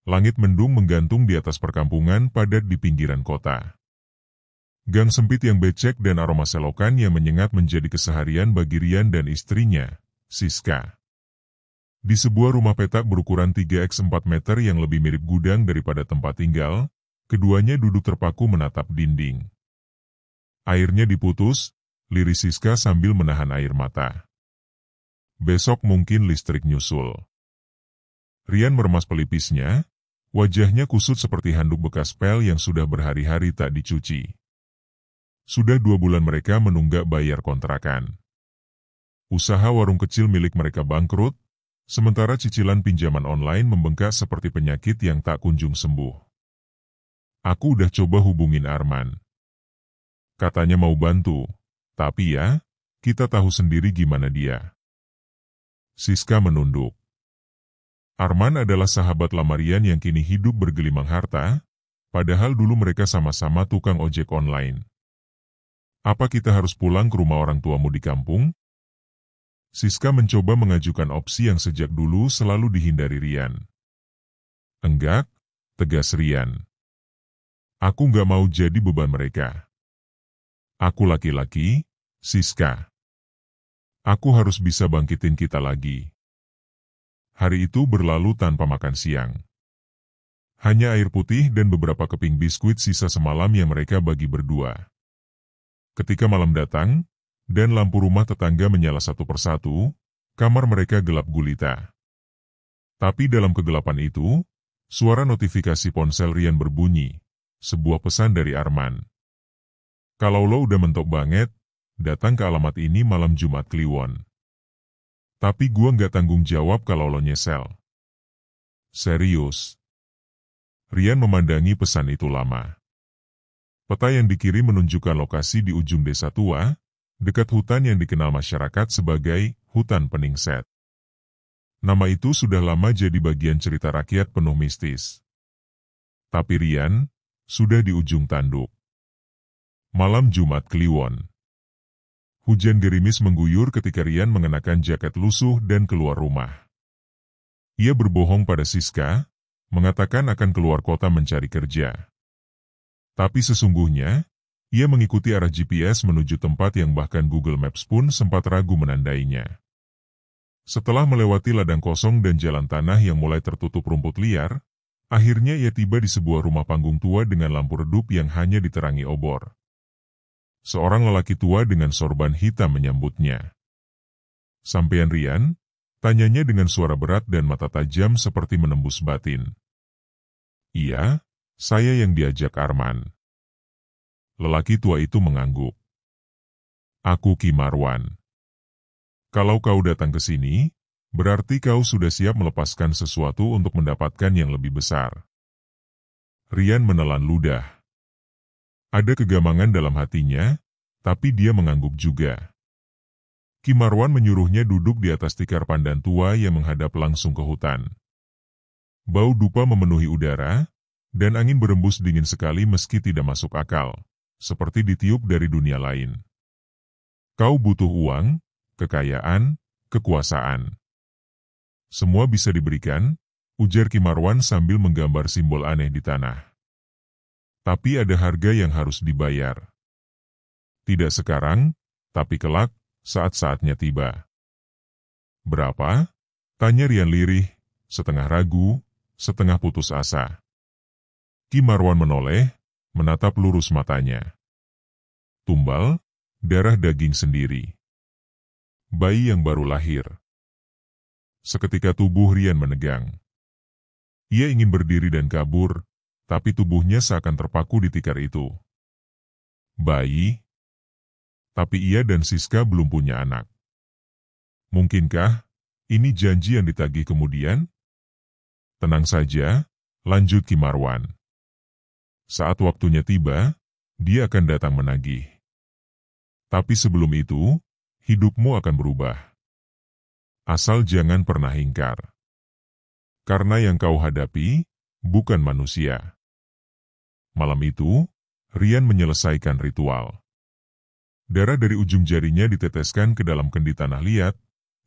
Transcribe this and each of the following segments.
Langit mendung menggantung di atas perkampungan padat di pinggiran kota. Gang sempit yang becek dan aroma selokan yang menyengat menjadi keseharian bagi Rian dan istrinya, Siska. Di sebuah rumah petak berukuran 3x4 meter yang lebih mirip gudang daripada tempat tinggal, keduanya duduk terpaku menatap dinding. Airnya diputus, liris Siska sambil menahan air mata. Besok mungkin listrik nyusul. Rian meremas pelipisnya, wajahnya kusut seperti handuk bekas pel yang sudah berhari-hari tak dicuci. Sudah 2 bulan mereka menunggak bayar kontrakan. Usaha warung kecil milik mereka bangkrut, sementara cicilan pinjaman online membengkak seperti penyakit yang tak kunjung sembuh. Aku udah coba hubungin Arman. Katanya mau bantu, tapi ya, kita tahu sendiri gimana dia. Siska menunduk. Arman adalah sahabat lama Rian yang kini hidup bergelimang harta, padahal dulu mereka sama-sama tukang ojek online. Apa kita harus pulang ke rumah orang tuamu di kampung? Siska mencoba mengajukan opsi yang sejak dulu selalu dihindari Rian. Enggak, tegas Rian. Aku nggak mau jadi beban mereka. Aku laki-laki, Siska. Aku harus bisa bangkitin kita lagi. Hari itu berlalu tanpa makan siang. Hanya air putih dan beberapa keping biskuit sisa semalam yang mereka bagi berdua. Ketika malam datang, dan lampu rumah tetangga menyala satu persatu, kamar mereka gelap gulita. Tapi dalam kegelapan itu, suara notifikasi ponsel Rian berbunyi, sebuah pesan dari Arman. Kalau lo udah mentok banget, datang ke alamat ini malam Jumat Kliwon. Tapi gua nggak tanggung jawab kalau lo nyesel. Serius. Rian memandangi pesan itu lama. Peta yang dikirim menunjukkan lokasi di ujung desa tua, dekat hutan yang dikenal masyarakat sebagai hutan Peningset. Nama itu sudah lama jadi bagian cerita rakyat penuh mistis. Tapi Rian, sudah di ujung tanduk. Malam Jumat Kliwon. Hujan gerimis mengguyur ketika Rian mengenakan jaket lusuh dan keluar rumah. Ia berbohong pada Siska, mengatakan akan keluar kota mencari kerja. Tapi sesungguhnya, ia mengikuti arah GPS menuju tempat yang bahkan Google Maps pun sempat ragu menandainya. Setelah melewati ladang kosong dan jalan tanah yang mulai tertutup rumput liar, akhirnya ia tiba di sebuah rumah panggung tua dengan lampu redup yang hanya diterangi obor. Seorang lelaki tua dengan sorban hitam menyambutnya. Sampean Rian? Tanyanya dengan suara berat dan mata tajam seperti menembus batin. Iya, saya yang diajak Arman. Lelaki tua itu mengangguk. Aku Ki Marwan. Kalau kau datang ke sini, berarti kau sudah siap melepaskan sesuatu untuk mendapatkan yang lebih besar. Rian menelan ludah. Ada kegamangan dalam hatinya, tapi dia mengangguk juga. Ki Marwan menyuruhnya duduk di atas tikar pandan tua yang menghadap langsung ke hutan. Bau dupa memenuhi udara, dan angin berembus dingin sekali meski tidak masuk akal. Seperti ditiup dari dunia lain. Kau butuh uang, kekayaan, kekuasaan. Semua bisa diberikan, ujar Ki Marwan sambil menggambar simbol aneh di tanah. Tapi ada harga yang harus dibayar. Tidak sekarang, tapi kelak, saat-saatnya tiba. Berapa? Tanya Rian lirih, setengah ragu, setengah putus asa. Ki Marwan menoleh, menatap lurus matanya. Tumbal, darah daging sendiri. Bayi yang baru lahir. Seketika tubuh Rian menegang. Ia ingin berdiri dan kabur, tapi tubuhnya seakan terpaku di tikar itu. Bayi? Tapi ia dan Siska belum punya anak. Mungkinkah ini janji yang ditagih kemudian? Tenang saja, lanjut Ki Marwan. Saat waktunya tiba, dia akan datang menagih. Tapi sebelum itu, hidupmu akan berubah. Asal jangan pernah ingkar. Karena yang kau hadapi, bukan manusia. Malam itu, Rian menyelesaikan ritual. Darah dari ujung jarinya diteteskan ke dalam kendi tanah liat,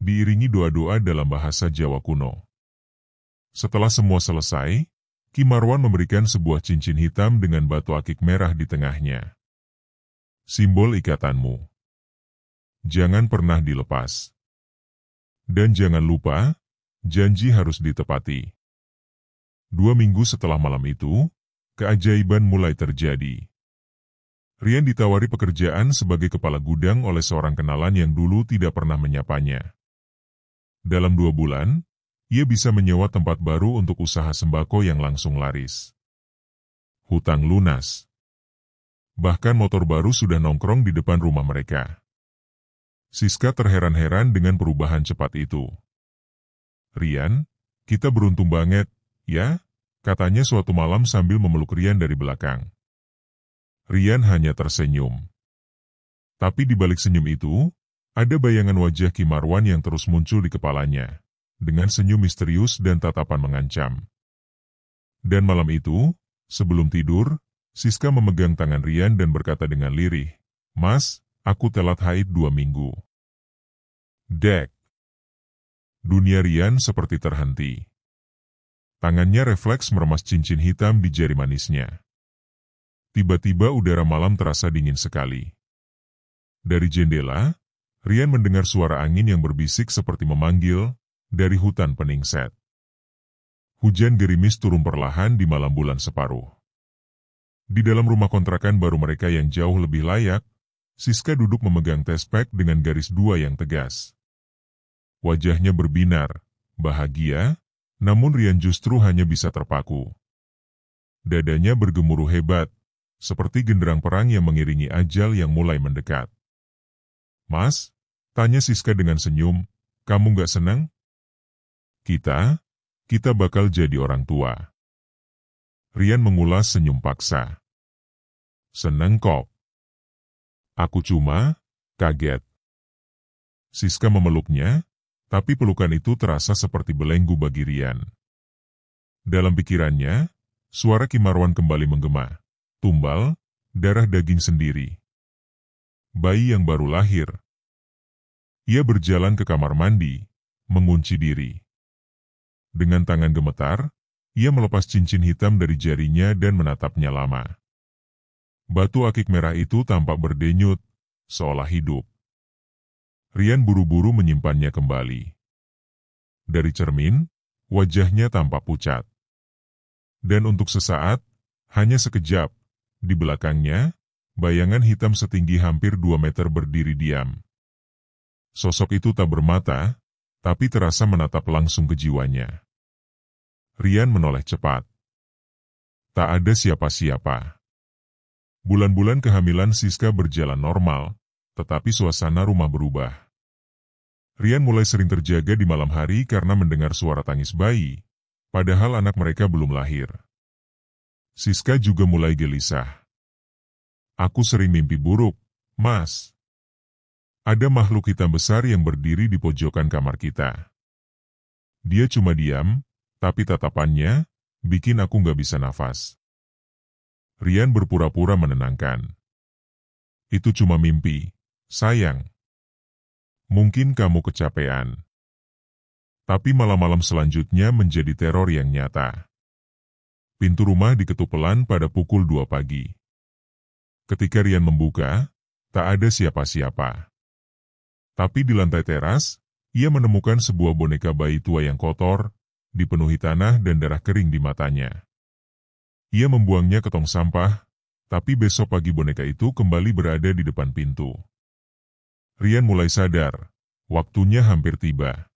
diiringi doa-doa dalam bahasa Jawa kuno. Setelah semua selesai, Ki Marwan memberikan sebuah cincin hitam dengan batu akik merah di tengahnya. Simbol ikatanmu. Jangan pernah dilepas. Dan jangan lupa, janji harus ditepati. 2 minggu setelah malam itu, keajaiban mulai terjadi. Rian ditawari pekerjaan sebagai kepala gudang oleh seorang kenalan yang dulu tidak pernah menyapanya. Dalam 2 bulan, ia bisa menyewa tempat baru untuk usaha sembako yang langsung laris. Hutang lunas. Bahkan motor baru sudah nongkrong di depan rumah mereka. Siska terheran-heran dengan perubahan cepat itu. Rian, kita beruntung banget, ya? Katanya suatu malam sambil memeluk Rian dari belakang. Rian hanya tersenyum. Tapi di balik senyum itu, ada bayangan wajah Ki Marwan yang terus muncul di kepalanya, dengan senyum misterius dan tatapan mengancam. Dan malam itu, sebelum tidur, Siska memegang tangan Rian dan berkata dengan lirih, "Mas, aku telat haid 2 minggu." Dek. Dunia Rian seperti terhenti. Tangannya refleks meremas cincin hitam di jari manisnya. Tiba-tiba udara malam terasa dingin sekali. Dari jendela, Rian mendengar suara angin yang berbisik seperti memanggil dari hutan Peningset. Hujan gerimis turun perlahan di malam bulan separuh. Di dalam rumah kontrakan baru mereka yang jauh lebih layak, Siska duduk memegang tespek dengan garis 2 yang tegas. Wajahnya berbinar, bahagia, namun Rian justru hanya bisa terpaku. Dadanya bergemuruh hebat, seperti genderang perang yang mengiringi ajal yang mulai mendekat. "Mas?" tanya Siska dengan senyum, "kamu gak senang?" Kita bakal jadi orang tua." Rian mengulas senyum paksa. "Senang kok. Aku cuma kaget." Siska memeluknya, tapi pelukan itu terasa seperti belenggu bagi Rian. Dalam pikirannya, suara Ki Marwan kembali menggema. Tumbal, darah daging sendiri. Bayi yang baru lahir. Ia berjalan ke kamar mandi, mengunci diri. Dengan tangan gemetar, ia melepas cincin hitam dari jarinya dan menatapnya lama. Batu akik merah itu tampak berdenyut, seolah hidup. Rian buru-buru menyimpannya kembali. Dari cermin, wajahnya tampak pucat. Dan untuk sesaat, hanya sekejap, di belakangnya, bayangan hitam setinggi hampir 2 meter berdiri diam. Sosok itu tak bermata, tapi terasa menatap langsung ke jiwanya. Rian menoleh cepat. Tak ada siapa-siapa. Bulan-bulan kehamilan Siska berjalan normal, tetapi suasana rumah berubah. Rian mulai sering terjaga di malam hari karena mendengar suara tangis bayi, padahal anak mereka belum lahir. Siska juga mulai gelisah. "Aku sering mimpi buruk, Mas. Ada makhluk hitam besar yang berdiri di pojokan kamar kita. Dia cuma diam, tapi tatapannya bikin aku gak bisa nafas." Rian berpura-pura menenangkan. "Itu cuma mimpi, sayang. Mungkin kamu kecapean." Tapi malam-malam selanjutnya menjadi teror yang nyata. Pintu rumah diketuk pelan pada pukul 2 pagi. Ketika Rian membuka, tak ada siapa-siapa. Tapi di lantai teras, ia menemukan sebuah boneka bayi tua yang kotor, dipenuhi tanah dan darah kering di matanya. Ia membuangnya ke tong sampah, tapi besok pagi boneka itu kembali berada di depan pintu. Rian mulai sadar, waktunya hampir tiba.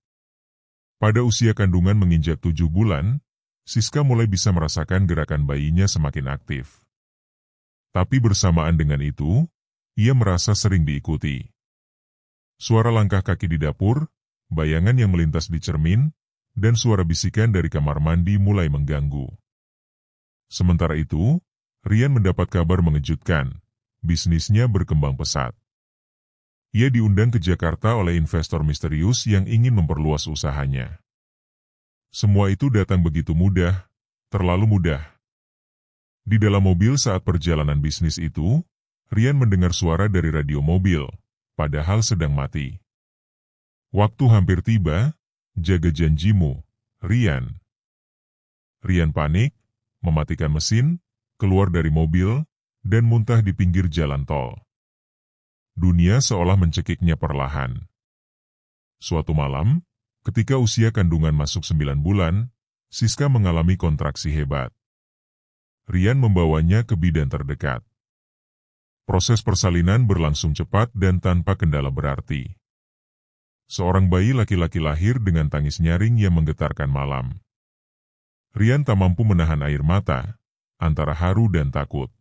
Pada usia kandungan menginjak 7 bulan, Siska mulai bisa merasakan gerakan bayinya semakin aktif. Tapi bersamaan dengan itu, ia merasa sering diikuti. Suara langkah kaki di dapur, bayangan yang melintas di cermin, dan suara bisikan dari kamar mandi mulai mengganggu. Sementara itu, Rian mendapat kabar mengejutkan, bisnisnya berkembang pesat. Ia diundang ke Jakarta oleh investor misterius yang ingin memperluas usahanya. Semua itu datang begitu mudah, terlalu mudah. Di dalam mobil saat perjalanan bisnis itu, Rian mendengar suara dari radio mobil, padahal sedang mati. "Waktu hampir tiba, jaga janjimu, Rian." Rian panik, mematikan mesin, keluar dari mobil, dan muntah di pinggir jalan tol. Dunia seolah mencekiknya perlahan. Suatu malam, ketika usia kandungan masuk 9 bulan, Siska mengalami kontraksi hebat. Rian membawanya ke bidan terdekat. Proses persalinan berlangsung cepat dan tanpa kendala berarti. Seorang bayi laki-laki lahir dengan tangis nyaring yang menggetarkan malam. Rian tak mampu menahan air mata, antara haru dan takut.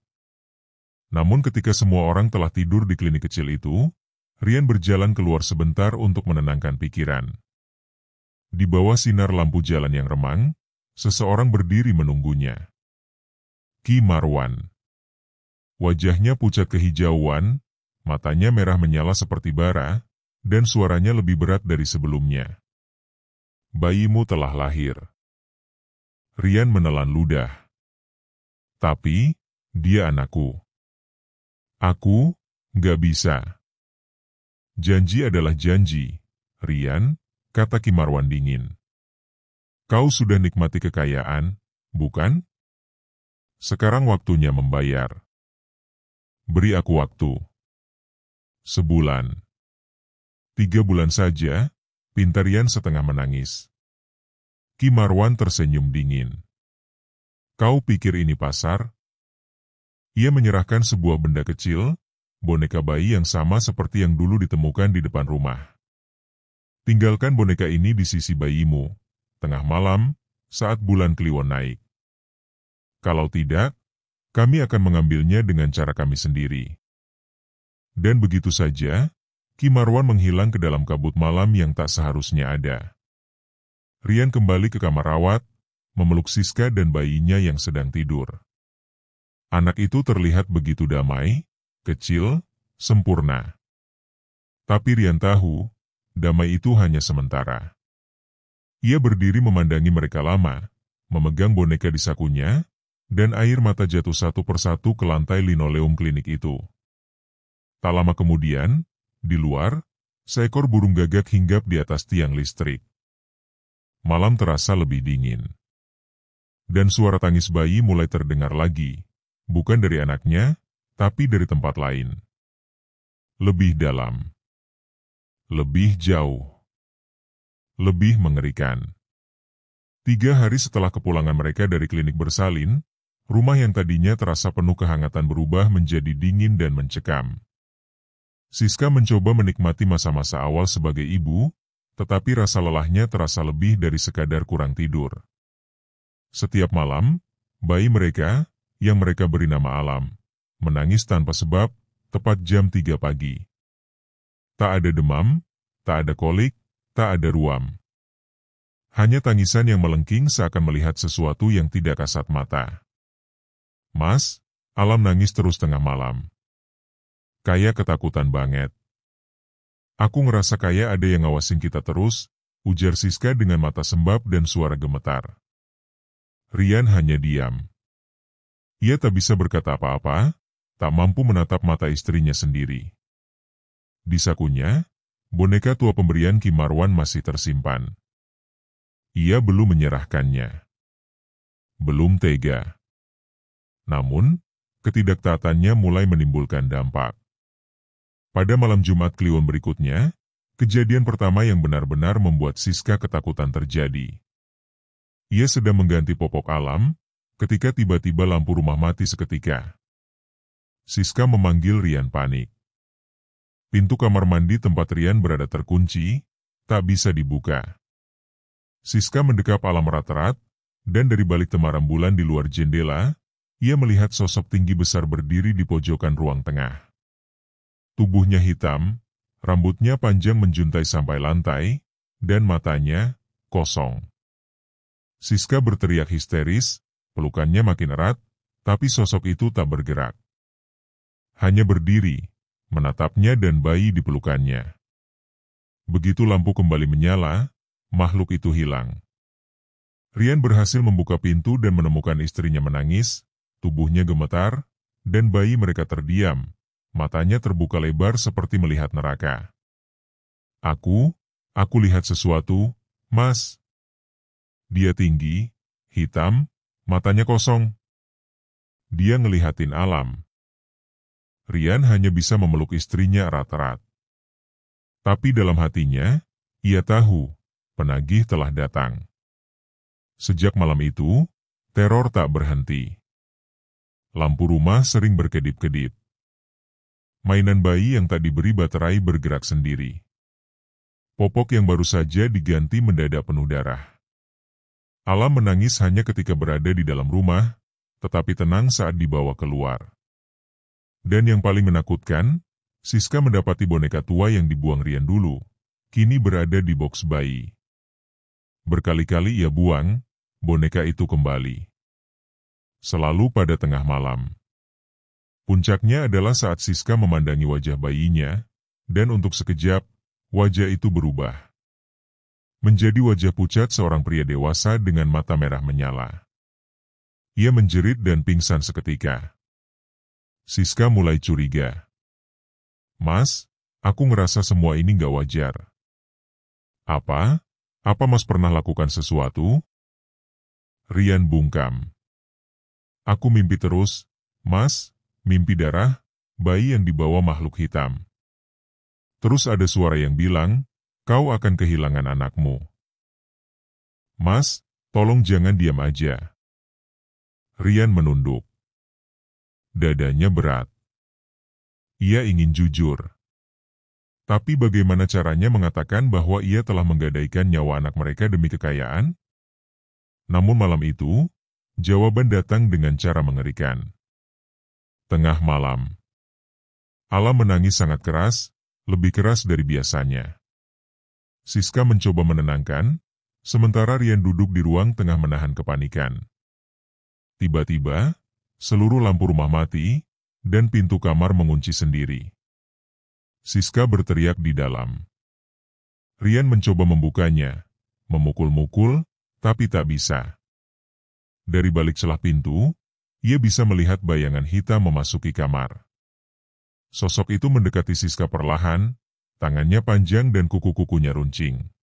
Namun ketika semua orang telah tidur di klinik kecil itu, Rian berjalan keluar sebentar untuk menenangkan pikiran. Di bawah sinar lampu jalan yang remang, seseorang berdiri menunggunya. Ki Marwan. Wajahnya pucat kehijauan, matanya merah menyala seperti bara, dan suaranya lebih berat dari sebelumnya. Bayimu telah lahir. Rian menelan ludah. Tapi, dia anakku. Aku, gak bisa. Janji adalah janji, Rian, kata Ki Marwan dingin. Kau sudah nikmati kekayaan, bukan? Sekarang waktunya membayar. Beri aku waktu. 1 bulan. 3 bulan saja, pinta Rian setengah menangis. Ki Marwan tersenyum dingin. Kau pikir ini pasar? Ia menyerahkan sebuah benda kecil, boneka bayi yang sama seperti yang dulu ditemukan di depan rumah. Tinggalkan boneka ini di sisi bayimu, tengah malam, saat bulan kliwon naik. Kalau tidak, kami akan mengambilnya dengan cara kami sendiri. Dan begitu saja, Ki Marwan menghilang ke dalam kabut malam yang tak seharusnya ada. Rian kembali ke kamar rawat, memeluk Siska dan bayinya yang sedang tidur. Anak itu terlihat begitu damai, kecil, sempurna. Tapi Rian tahu, damai itu hanya sementara. Ia berdiri memandangi mereka lama, memegang boneka di sakunya, dan air mata jatuh satu persatu ke lantai linoleum klinik itu. Tak lama kemudian, di luar, seekor burung gagak hinggap di atas tiang listrik. Malam terasa lebih dingin. Dan suara tangis bayi mulai terdengar lagi, bukan dari anaknya, tapi dari tempat lain. Lebih dalam. Lebih jauh. Lebih mengerikan. 3 hari setelah kepulangan mereka dari klinik bersalin, rumah yang tadinya terasa penuh kehangatan berubah menjadi dingin dan mencekam. Siska mencoba menikmati masa-masa awal sebagai ibu, tetapi rasa lelahnya terasa lebih dari sekadar kurang tidur. Setiap malam, bayi mereka, yang mereka beri nama Alam, menangis tanpa sebab, tepat jam 3 pagi. Tak ada demam, tak ada kolik, tak ada ruam. Hanya tangisan yang melengking seakan melihat sesuatu yang tidak kasat mata. Mas, Alam nangis terus tengah malam. Kayak ketakutan banget. Aku ngerasa kayak ada yang ngawasin kita terus, ujar Siska dengan mata sembab dan suara gemetar. Rian hanya diam. Ia tak bisa berkata apa-apa, tak mampu menatap mata istrinya sendiri. Di sakunya, boneka tua pemberian Ki Marwan masih tersimpan. Ia belum menyerahkannya. Belum tega. Namun, ketidaktaatannya mulai menimbulkan dampak. Pada malam Jumat Kliwon berikutnya, kejadian pertama yang benar-benar membuat Siska ketakutan terjadi. Ia sedang mengganti popok Alam, ketika tiba-tiba lampu rumah mati seketika. Siska memanggil Rian panik. Pintu kamar mandi tempat Rian berada terkunci, tak bisa dibuka. Siska mendekap Alam erat-erat, dan dari balik temaram bulan di luar jendela, ia melihat sosok tinggi besar berdiri di pojokan ruang tengah. Tubuhnya hitam, rambutnya panjang menjuntai sampai lantai, dan matanya kosong. Siska berteriak histeris, pelukannya makin erat, tapi sosok itu tak bergerak. Hanya berdiri, menatapnya dan bayi di pelukannya. Begitu lampu kembali menyala, makhluk itu hilang. Rian berhasil membuka pintu dan menemukan istrinya menangis, tubuhnya gemetar, dan bayi mereka terdiam, matanya terbuka lebar seperti melihat neraka. Aku lihat sesuatu, Mas. Dia tinggi, hitam, Matanya kosong. Dia ngelihatin Alam. Rian hanya bisa memeluk istrinya erat-erat. Tapi dalam hatinya, ia tahu, penagih telah datang. Sejak malam itu, teror tak berhenti. Lampu rumah sering berkedip-kedip. Mainan bayi yang tak diberi baterai bergerak sendiri. Popok yang baru saja diganti mendadak penuh darah. Alam menangis hanya ketika berada di dalam rumah, tetapi tenang saat dibawa keluar. Dan yang paling menakutkan, Siska mendapati boneka tua yang dibuang Rian dulu, kini berada di box bayi. Berkali-kali ia buang, boneka itu kembali. Selalu pada tengah malam. Puncaknya adalah saat Siska memandangi wajah bayinya, dan untuk sekejap, wajah itu berubah. Menjadi wajah pucat seorang pria dewasa dengan mata merah menyala. Ia menjerit dan pingsan seketika. Siska mulai curiga. Mas, aku ngerasa semua ini gak wajar. Apa? Apa Mas pernah lakukan sesuatu? Rian bungkam. Aku mimpi terus, Mas, mimpi darah, bayi yang dibawa makhluk hitam. Terus ada suara yang bilang, kau akan kehilangan anakmu. Mas, tolong jangan diam aja. Rian menunduk. Dadanya berat. Ia ingin jujur. Tapi bagaimana caranya mengatakan bahwa ia telah menggadaikan nyawa anak mereka demi kekayaan? Namun malam itu, jawaban datang dengan cara mengerikan. Tengah malam. Alam menangis sangat keras, lebih keras dari biasanya. Siska mencoba menenangkan, sementara Rian duduk di ruang tengah menahan kepanikan. Tiba-tiba, seluruh lampu rumah mati, dan pintu kamar mengunci sendiri. Siska berteriak di dalam. Rian mencoba membukanya, memukul-mukul, tapi tak bisa. Dari balik celah pintu, ia bisa melihat bayangan hitam memasuki kamar. Sosok itu mendekati Siska perlahan, tangannya panjang dan kuku-kukunya runcing.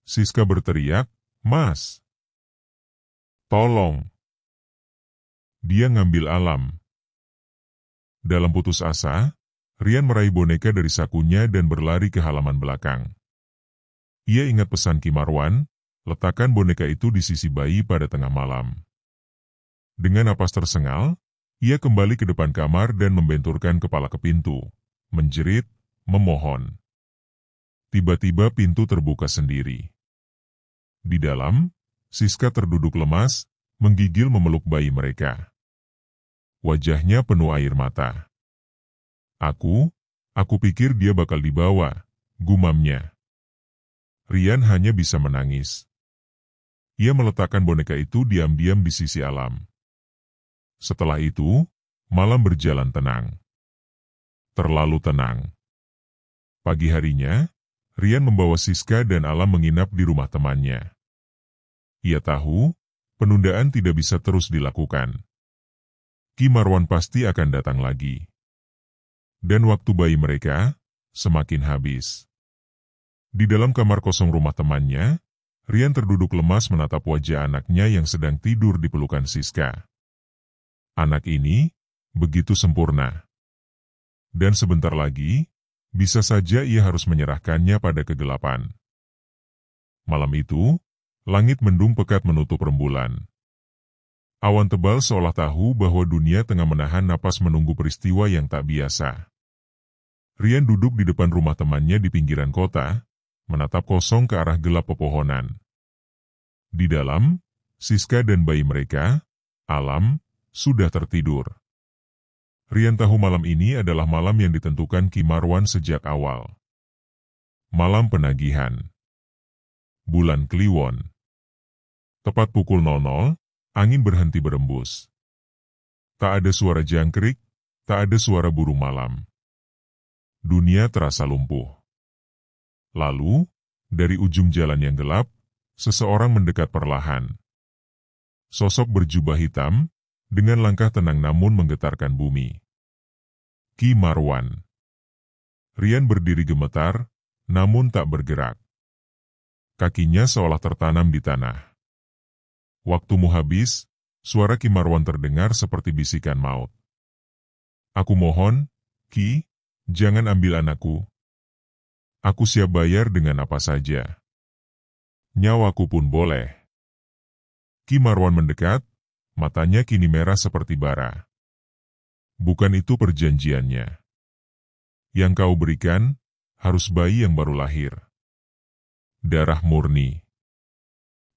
Siska berteriak, Mas! Tolong! Dia ngambil Alam. Dalam putus asa, Rian meraih boneka dari sakunya dan berlari ke halaman belakang. Ia ingat pesan Ki Marwan, letakkan boneka itu di sisi bayi pada tengah malam. Dengan napas tersengal, ia kembali ke depan kamar dan membenturkan kepala ke pintu, menjerit, memohon. Tiba-tiba pintu terbuka sendiri. Di dalam, Siska terduduk lemas, menggigil memeluk bayi mereka. Wajahnya penuh air mata. Aku pikir dia bakal dibawa, gumamnya. Rian hanya bisa menangis. Ia meletakkan boneka itu diam-diam di sisi Alam. Setelah itu, malam berjalan tenang. Terlalu tenang. Pagi harinya, Rian membawa Siska dan Alam menginap di rumah temannya. Ia tahu, penundaan tidak bisa terus dilakukan. Ki Marwan pasti akan datang lagi. Dan waktu bayi mereka, semakin habis. Di dalam kamar kosong rumah temannya, Rian terduduk lemas menatap wajah anaknya yang sedang tidur di pelukan Siska. Anak ini, begitu sempurna. Dan sebentar lagi, bisa saja ia harus menyerahkannya pada kegelapan. Malam itu, langit mendung pekat menutup rembulan. Awan tebal seolah tahu bahwa dunia tengah menahan napas menunggu peristiwa yang tak biasa. Rian duduk di depan rumah temannya di pinggiran kota, menatap kosong ke arah gelap pepohonan. Di dalam, Siska dan bayi mereka, Alam, sudah tertidur. Rian tahu malam ini adalah malam yang ditentukan Ki Marwan sejak awal. Malam penagihan. Bulan Kliwon. Tepat pukul 00, angin berhenti berembus. Tak ada suara jangkrik, tak ada suara burung malam. Dunia terasa lumpuh. Lalu, dari ujung jalan yang gelap, seseorang mendekat perlahan. Sosok berjubah hitam, dengan langkah tenang namun menggetarkan bumi. Ki Marwan. Rian berdiri gemetar, namun tak bergerak. Kakinya seolah tertanam di tanah. Waktumu habis, Suara Ki Marwan terdengar seperti bisikan maut. Aku mohon, Ki, jangan ambil anakku. Aku siap bayar dengan apa saja. Nyawaku pun boleh. Ki Marwan mendekat, matanya kini merah seperti bara. Bukan itu perjanjiannya. Yang kau berikan, harus bayi yang baru lahir. Darah murni.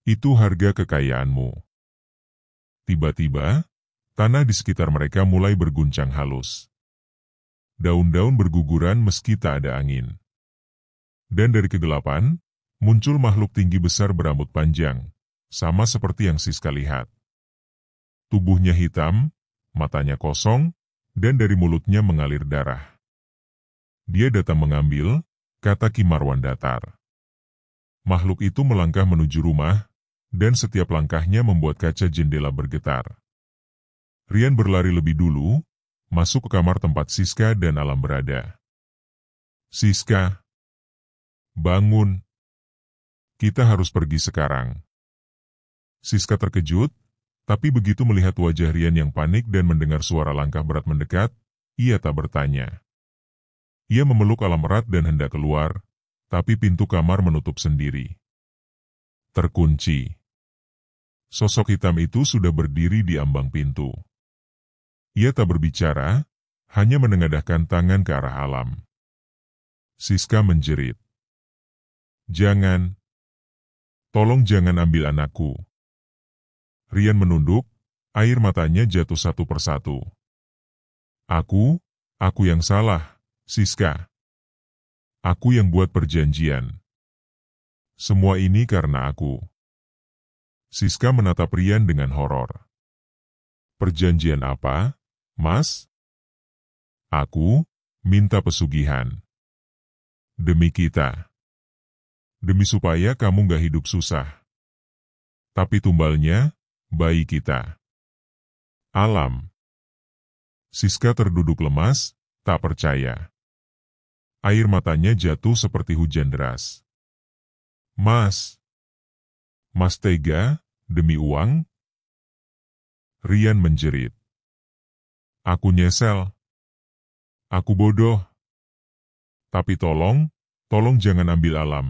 Itu harga kekayaanmu. Tiba-tiba, tanah di sekitar mereka mulai berguncang halus. Daun-daun berguguran meski tak ada angin. Dan dari kegelapan, muncul makhluk tinggi besar berambut panjang, sama seperti yang Siska lihat. Tubuhnya hitam, matanya kosong, dan dari mulutnya mengalir darah. Dia datang mengambil, kata Ki Marwan datar. Makhluk itu melangkah menuju rumah, dan setiap langkahnya membuat kaca jendela bergetar. Rian berlari lebih dulu, masuk ke kamar tempat Siska dan Alam berada. Siska, bangun. Kita harus pergi sekarang. Siska terkejut, tapi begitu melihat wajah Rian yang panik dan mendengar suara langkah berat mendekat, ia tak bertanya. Ia memeluk Alam erat dan hendak keluar, tapi pintu kamar menutup sendiri. Terkunci. Sosok hitam itu sudah berdiri di ambang pintu. Ia tak berbicara, hanya menengadahkan tangan ke arah Alam. Siska menjerit. Jangan. Tolong jangan ambil anakku. Rian menunduk, air matanya jatuh satu persatu. Aku yang salah, Siska. Aku yang buat perjanjian. Semua ini karena aku. Siska menatap Rian dengan horor. Perjanjian apa, Mas? Aku minta pesugihan. Demi kita. Demi supaya kamu gak hidup susah. Tapi tumbalnya, bayi kita. Alam. Siska terduduk lemas, tak percaya. Air matanya jatuh seperti hujan deras. Mas. Mas tega, demi uang? Rian menjerit. Aku nyesel. Aku bodoh. Tapi tolong jangan ambil Alam.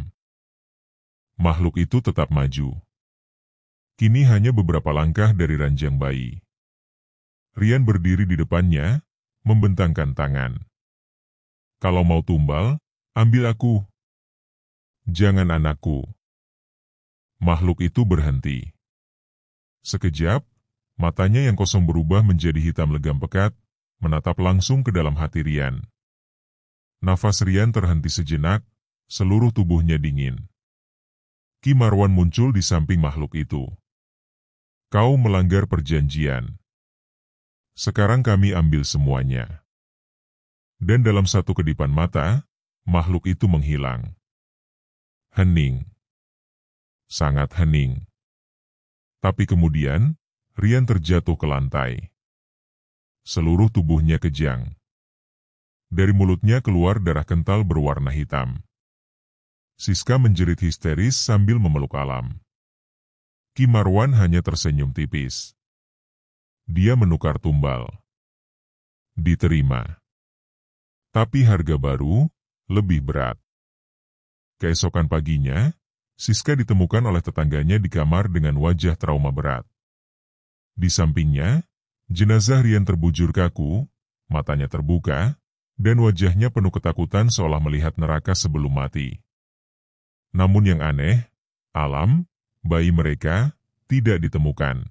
Makhluk itu tetap maju. Kini hanya beberapa langkah dari ranjang bayi. Rian berdiri di depannya, membentangkan tangan. Kalau mau tumbal, ambil aku. Jangan anakku. Makhluk itu berhenti. Sekejap, matanya yang kosong berubah menjadi hitam legam pekat, menatap langsung ke dalam hati Rian. Nafas Rian terhenti sejenak, seluruh tubuhnya dingin. Ki Marwan muncul di samping makhluk itu. Kau melanggar perjanjian. Sekarang kami ambil semuanya. Dan dalam satu kedipan mata, makhluk itu menghilang. Hening. Sangat hening. Tapi kemudian, Rian terjatuh ke lantai. Seluruh tubuhnya kejang. Dari mulutnya keluar darah kental berwarna hitam. Siska menjerit histeris sambil memeluk Alam. Ki Marwan hanya tersenyum tipis. Dia menukar tumbal. Diterima. Tapi harga baru, lebih berat. Keesokan paginya, Siska ditemukan oleh tetangganya di kamar dengan wajah trauma berat. Di sampingnya, jenazah Rian terbujur kaku, matanya terbuka, dan wajahnya penuh ketakutan seolah melihat neraka sebelum mati. Namun yang aneh, Alam, bayi mereka, tidak ditemukan.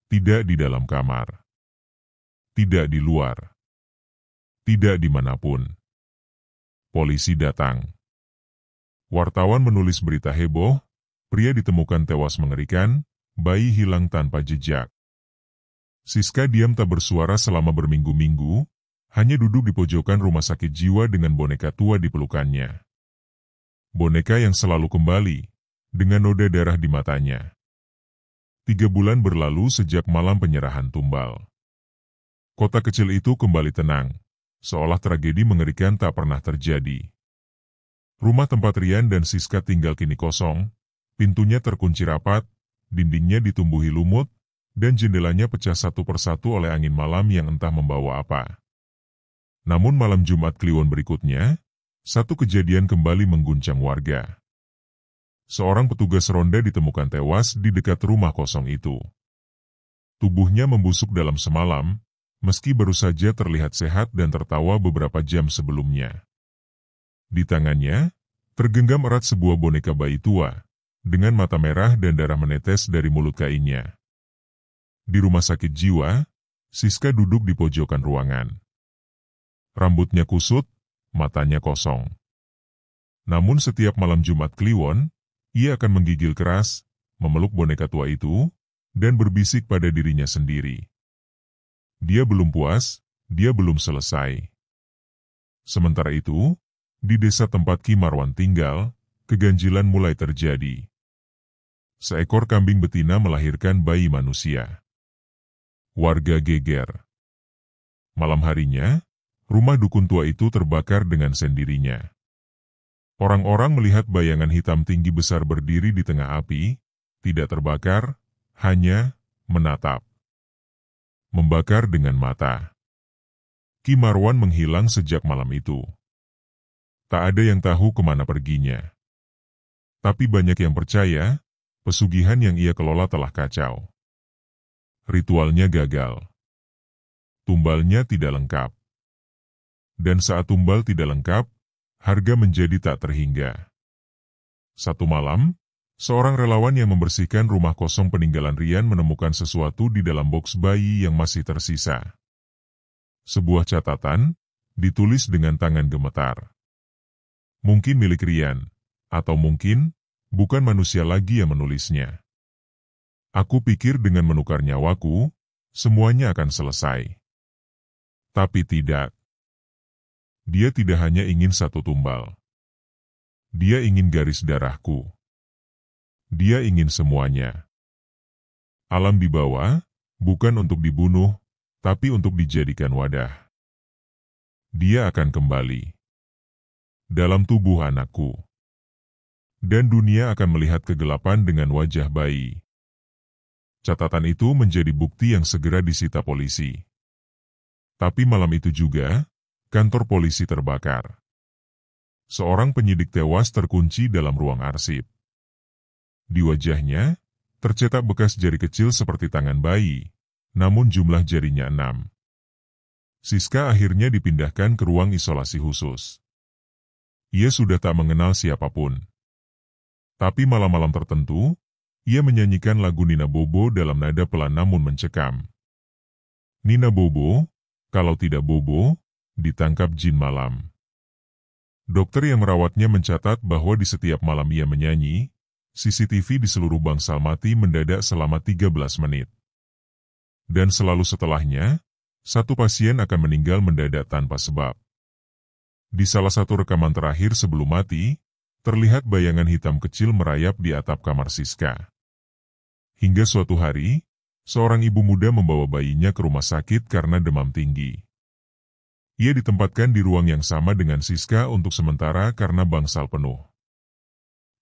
Tidak di dalam kamar. Tidak di luar. Tidak dimanapun. Polisi datang. Wartawan menulis berita heboh, pria ditemukan tewas mengerikan, bayi hilang tanpa jejak. Siska diam tak bersuara selama berminggu-minggu, hanya duduk di pojokan rumah sakit jiwa dengan boneka tua di pelukannya. Boneka yang selalu kembali, dengan noda darah di matanya. 3 bulan berlalu sejak malam penyerahan tumbal. Kota kecil itu kembali tenang, seolah tragedi mengerikan tak pernah terjadi. Rumah tempat Rian dan Siska tinggal kini kosong, pintunya terkunci rapat, dindingnya ditumbuhi lumut, dan jendelanya pecah satu persatu oleh angin malam yang entah membawa apa. Namun malam Jumat Kliwon berikutnya, satu kejadian kembali mengguncang warga. Seorang petugas ronda ditemukan tewas di dekat rumah kosong itu. Tubuhnya membusuk dalam semalam, meski baru saja terlihat sehat dan tertawa beberapa jam sebelumnya. Di tangannya, tergenggam erat sebuah boneka bayi tua, dengan mata merah dan darah menetes dari mulut kainnya. Di rumah sakit jiwa, Siska duduk di pojokan ruangan. Rambutnya kusut, matanya kosong. Namun setiap malam Jumat Kliwon, ia akan menggigil keras, memeluk boneka tua itu, dan berbisik pada dirinya sendiri. Dia belum puas, dia belum selesai. Sementara itu, di desa tempat Ki Marwan tinggal, keganjilan mulai terjadi. Seekor kambing betina melahirkan bayi manusia. Warga geger. Malam harinya, rumah dukun tua itu terbakar dengan sendirinya. Orang-orang melihat bayangan hitam tinggi besar berdiri di tengah api, tidak terbakar, hanya menatap. Membakar dengan mata. Ki Marwan menghilang sejak malam itu. Tak ada yang tahu kemana perginya. Tapi banyak yang percaya, pesugihan yang ia kelola telah kacau. Ritualnya gagal. Tumbalnya tidak lengkap. Dan saat tumbal tidak lengkap, harga menjadi tak terhingga. Satu malam, seorang relawan yang membersihkan rumah kosong peninggalan Rian menemukan sesuatu di dalam boks bayi yang masih tersisa. Sebuah catatan, ditulis dengan tangan gemetar. Mungkin milik Rian, atau mungkin bukan manusia lagi yang menulisnya. Aku pikir dengan menukar nyawaku, semuanya akan selesai. Tapi tidak. Dia tidak hanya ingin satu tumbal. Dia ingin garis darahku. Dia ingin semuanya. Alam di bawah, bukan untuk dibunuh, tapi untuk dijadikan wadah. Dia akan kembali. Dalam tubuh anakku. Dan dunia akan melihat kegelapan dengan wajah bayi. Catatan itu menjadi bukti yang segera disita polisi. Tapi malam itu juga, kantor polisi terbakar. Seorang penyidik tewas terkunci dalam ruang arsip. Di wajahnya, tercetak bekas jari kecil seperti tangan bayi, namun jumlah jarinya 6. Siska akhirnya dipindahkan ke ruang isolasi khusus. Ia sudah tak mengenal siapapun. Tapi malam-malam tertentu, ia menyanyikan lagu Nina Bobo dalam nada pelan namun mencekam. Nina Bobo, kalau tidak Bobo, ditangkap jin malam. Dokter yang merawatnya mencatat bahwa di setiap malam ia menyanyi, CCTV di seluruh bangsal mati mendadak selama 13 menit. Dan selalu setelahnya, satu pasien akan meninggal mendadak tanpa sebab. Di salah satu rekaman terakhir sebelum mati, terlihat bayangan hitam kecil merayap di atap kamar Siska. Hingga suatu hari, seorang ibu muda membawa bayinya ke rumah sakit karena demam tinggi. Ia ditempatkan di ruang yang sama dengan Siska untuk sementara karena bangsal penuh.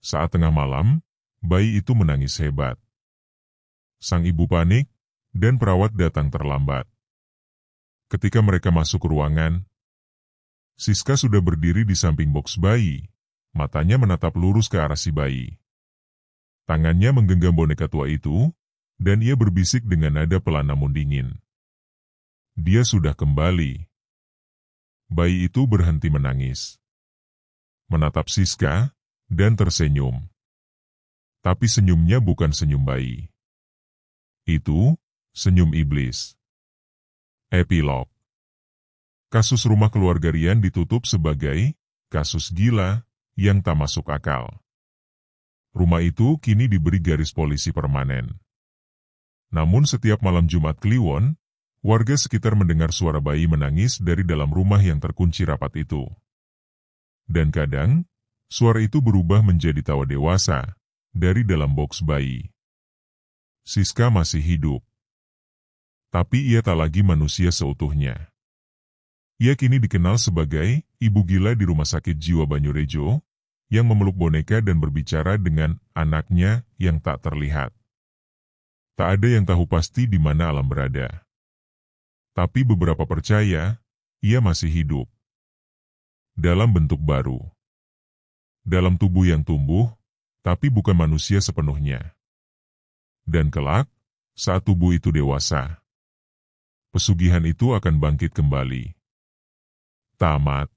Saat tengah malam, bayi itu menangis hebat. Sang ibu panik, dan perawat datang terlambat. Ketika mereka masuk ke ruangan, Siska sudah berdiri di samping boks bayi, matanya menatap lurus ke arah si bayi. Tangannya menggenggam boneka tua itu, dan ia berbisik dengan nada pelan namun dingin. Dia sudah kembali. Bayi itu berhenti menangis. Menatap Siska, dan tersenyum. Tapi senyumnya bukan senyum bayi. Itu, senyum iblis. Epilog. Kasus rumah keluarga Rian ditutup sebagai kasus gila yang tak masuk akal. Rumah itu kini diberi garis polisi permanen. Namun setiap malam Jumat Kliwon, warga sekitar mendengar suara bayi menangis dari dalam rumah yang terkunci rapat itu. Dan kadang, suara itu berubah menjadi tawa dewasa dari dalam boks bayi. Siska masih hidup. Tapi ia tak lagi manusia seutuhnya. Ia kini dikenal sebagai ibu gila di rumah sakit jiwa Banyurejo, yang memeluk boneka dan berbicara dengan anaknya yang tak terlihat. Tak ada yang tahu pasti di mana alam berada. Tapi beberapa percaya, ia masih hidup. Dalam bentuk baru. Dalam tubuh yang tumbuh, tapi bukan manusia sepenuhnya. Dan kelak, saat tubuh itu dewasa, pesugihan itu akan bangkit kembali. Tamat.